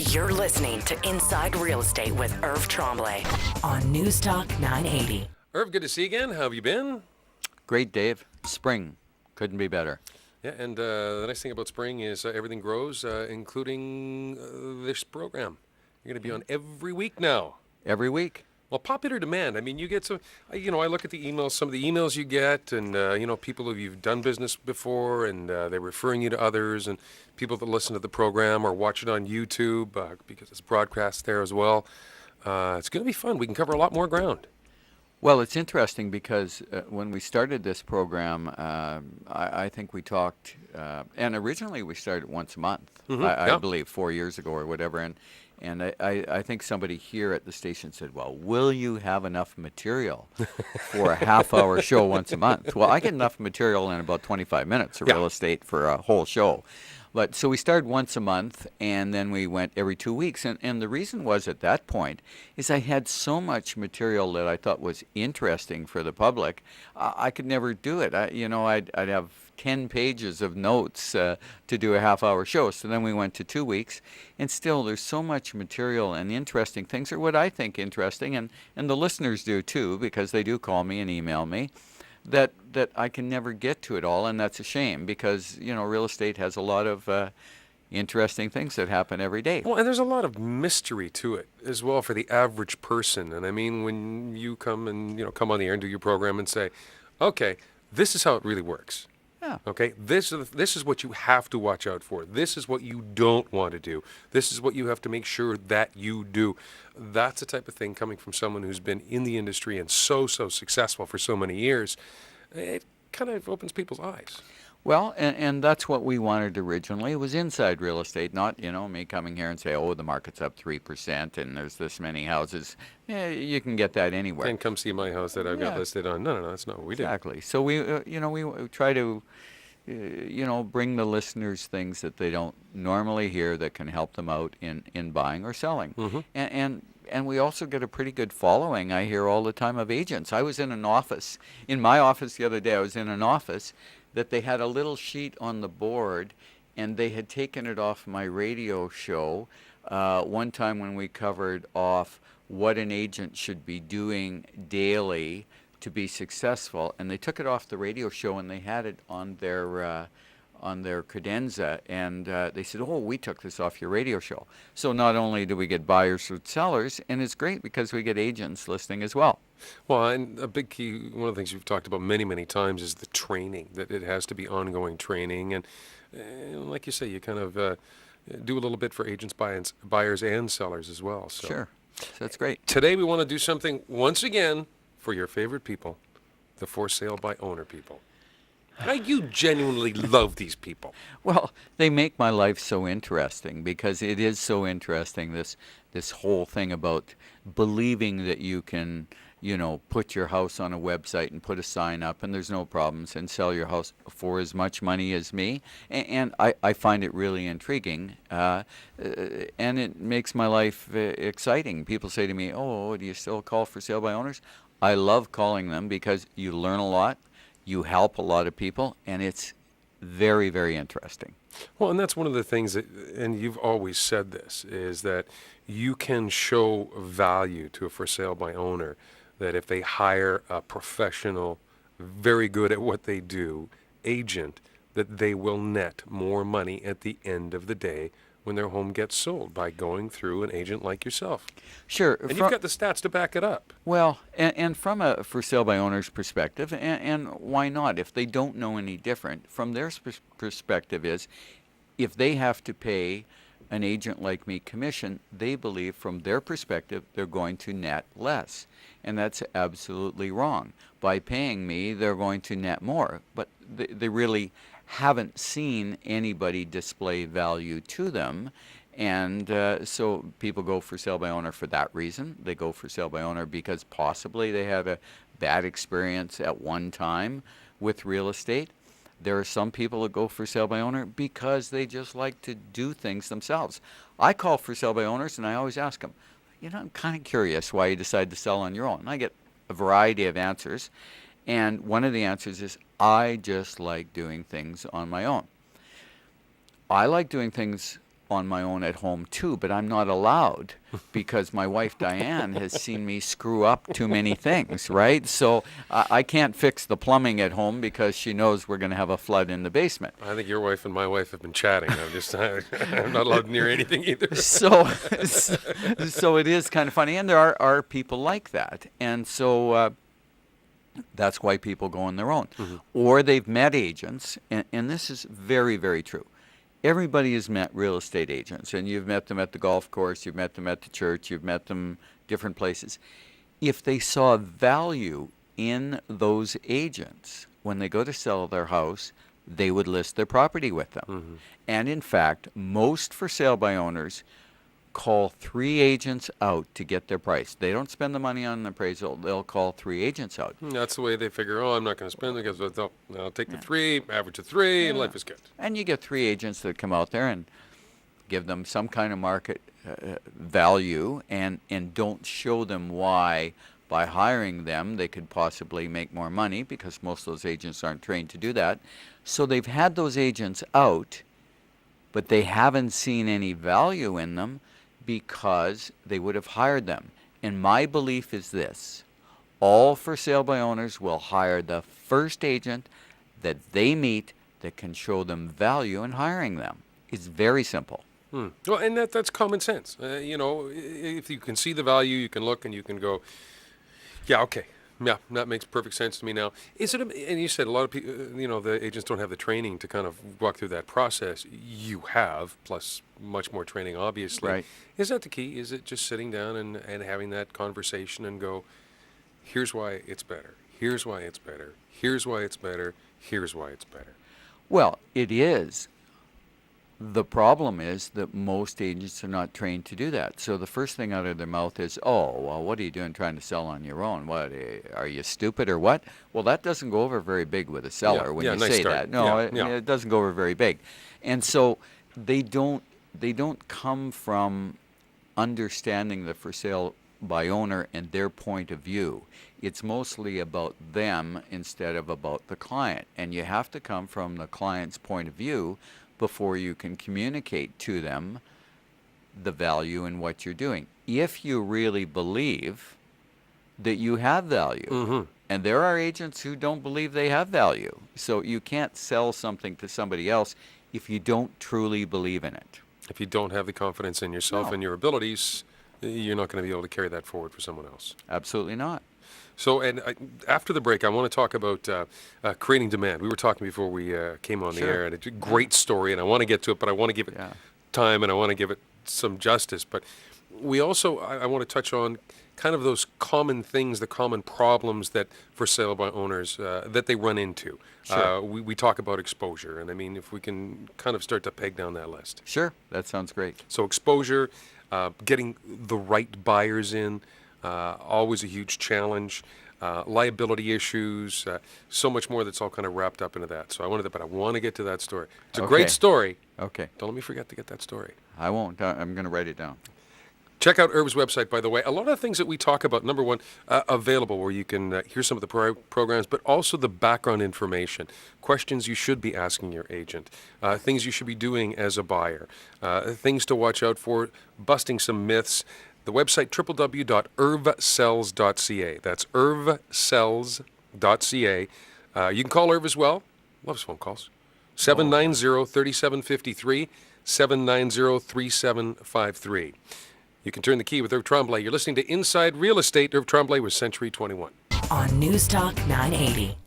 You're listening to Inside Real Estate with Irv Tremblay on Newstalk 980. Irv, good to see you again. How have you been? Great, Dave. Spring. Couldn't be better. Yeah, and the nice thing about spring is everything grows, including this program. You're going to be on every week now. Every week. Well, popular demand. I mean, you get some, I look at the emails, some of the emails you get, and, people who you've done business before, and they're referring you to others, and people that listen to the program or watch it on YouTube because it's broadcast there as well. It's going to be fun. We can cover a lot more ground. Well, it's interesting because when we started this program, I think we talked, and originally we started once a month, I believe, 4 years ago or whatever, and I think somebody here at the station said, well, will you have enough material for a half-hour show once a month? Well, I get enough material in about 25 minutes of real estate for a whole show. But so we started once a month, and then we went every 2 weeks. And the reason was at that point is I had so much material that I thought was interesting for the public, I could never do it. I'd have 10 pages of notes to do a half-hour show. So then we went to 2 weeks, and still there's so much material and interesting things, or what I think interesting, and the listeners do too, because they do call me and email me, that I can never get to it all, and that's a shame because, real estate has a lot of interesting things that happen every day. Well, and there's a lot of mystery to it as well for the average person. And I mean, when you come and, come on the air and do your program and say, okay, this is how it really works. Yeah. Okay, this is what you have to watch out for. This is what you don't want to do. This is what you have to make sure that you do. That's the type of thing coming from someone who's been in the industry and so successful for so many years. It kind of opens people's eyes. Well, and that's what we wanted originally. It was inside real estate, not, me coming here and say, oh, the market's up 3% and there's this many houses. Yeah, you can get that anywhere. And come see my house that I've got listed on. No, that's not what we do. Exactly. So we, we try to, bring the listeners things that they don't normally hear that can help them out in buying or selling. Mm-hmm. And we also get a pretty good following, I hear all the time, of agents. I was in my office the other day, I was in an office that they had a little sheet on the board, and they had taken it off my radio show one time when we covered off what an agent should be doing daily to be successful, and they took it off the radio show and they had it on their credenza, and they said, oh, we took this off your radio show. So not only do we get buyers or sellers, and it's great because we get agents listening as well. Well, and a big key, one of the things we've talked about many, many times is the training, that it has to be ongoing training. And like you say, you kind of do a little bit for agents, buyers, and sellers as well. So. Sure. So that's great. Today we want to do something, once again, for your favorite people, the for sale by owner people. Now, you genuinely love these people. Well, they make my life so interesting because it is so interesting, this whole thing about believing that you can, put your house on a website and put a sign up and there's no problems and sell your house for as much money as me. And I find it really intriguing, and it makes my life exciting. People say to me, oh, do you still call for sale by owners? I love calling them because you learn a lot. You help a lot of people, and it's very, very interesting. Well, and that's one of the things that, and you've always said this, is that you can show value to a for sale by owner, that if they hire a professional, very good at what they do, agent, that they will net more money at the end of the day when their home gets sold by going through an agent like yourself. Sure. And you've got the stats to back it up. Well, and from a for sale by owner's perspective, and why not? If they don't know any different, from their perspective is, if they have to pay an agent like me commission, they believe from their perspective they're going to net less. And that's absolutely wrong. By paying me, they're going to net more. But they really haven't seen anybody display value to them, and so people go for sale by owner for that reason. They go for sale by owner because possibly they had a bad experience at one time with real estate. There are some people that go for sale by owner because they just like to do things themselves. I call for sale by owners and I always ask them, I'm kind of curious why you decide to sell on your own. And I get a variety of answers. And one of the answers is, I just like doing things on my own. I like doing things on my own at home too, but I'm not allowed because my wife Diane has seen me screw up too many things, right? So I can't fix the plumbing at home because she knows we're going to have a flood in the basement. I think your wife and my wife have been chatting. I'm not allowed near anything either. So it is kind of funny, and there are people like that, and so that's why people go on their own, or they've met agents, and this is very, very true. Everybody has met real estate agents, and you've met them at the golf course, you've met them at the church, you've met them different places. If they saw value in those agents, when they go to sell their house, they would list their property with them. And in fact, most for sale by owners call 3 agents out to get their price. They don't spend the money on an appraisal. They'll call 3 agents out. That's the way they figure, oh, I'm not going to spend it because I'll take the 3, average of 3, and life is good. And you get 3 agents that come out there and give them some kind of market value and don't show them why by hiring them they could possibly make more money, because most of those agents aren't trained to do that. So they've had those agents out, but they haven't seen any value in them because they would have hired them. And my belief is this: all for sale by owners will hire the first agent that they meet that can show them value in hiring them. It's very simple. Well, and that's common sense. If you can see the value, you can look and you can go, yeah, okay. Yeah, that makes perfect sense to me now. Is it? And you said a lot of people, the agents don't have the training to kind of walk through that process. You have, plus much more training, obviously. Right. Is that the key? Is it just sitting down and having that conversation and go, here's why it's better. Here's why it's better. Here's why it's better. Here's why it's better. Well, it is. The problem is that most agents are not trained to do that. So the first thing out of their mouth is, oh, well, what are you doing trying to sell on your own? What, are you stupid or what? Well, that doesn't go over very big with a seller when you nice say start. that. No, Yeah. it doesn't go over very big. And so they don't come from understanding the for sale by owner and their point of view. It's mostly about them instead of about the client. And you have to come from the client's point of view before you can communicate to them the value in what you're doing. If you really believe that you have value, and there are agents who don't believe they have value, so you can't sell something to somebody else if you don't truly believe in it. If you don't have the confidence in yourself and your abilities, you're not going to be able to carry that forward for someone else. Absolutely not. So, after the break, I want to talk about creating demand. We were talking before we came on the air, and it's a great story, and I want to get to it, but I want to give it time, and I want to give it some justice. But we also, I want to touch on kind of those common things, the common problems that for sale by owners, that they run into. Sure. We talk about exposure, and I mean, if we can kind of start to peg down that list. Sure, that sounds great. So exposure, getting the right buyers in, always a huge challenge. Liability issues, so much more that's all kind of wrapped up into that. So I want to get to that story. It's a great story. Okay. Don't let me forget to get that story. I won't. I'm going to write it down. Check out Irv's website, by the way. A lot of the things that we talk about, number one, available where you can hear some of the programs, but also the background information, questions you should be asking your agent, things you should be doing as a buyer, things to watch out for, busting some myths. The website, www.irvsells.ca. That's irvsells.ca. You can call Irv as well. Loves phone calls. 790-3753, 790-3753. You can turn the key with Irv Tremblay. You're listening to Inside Real Estate. Irv Tremblay with Century 21. On Newstalk 980.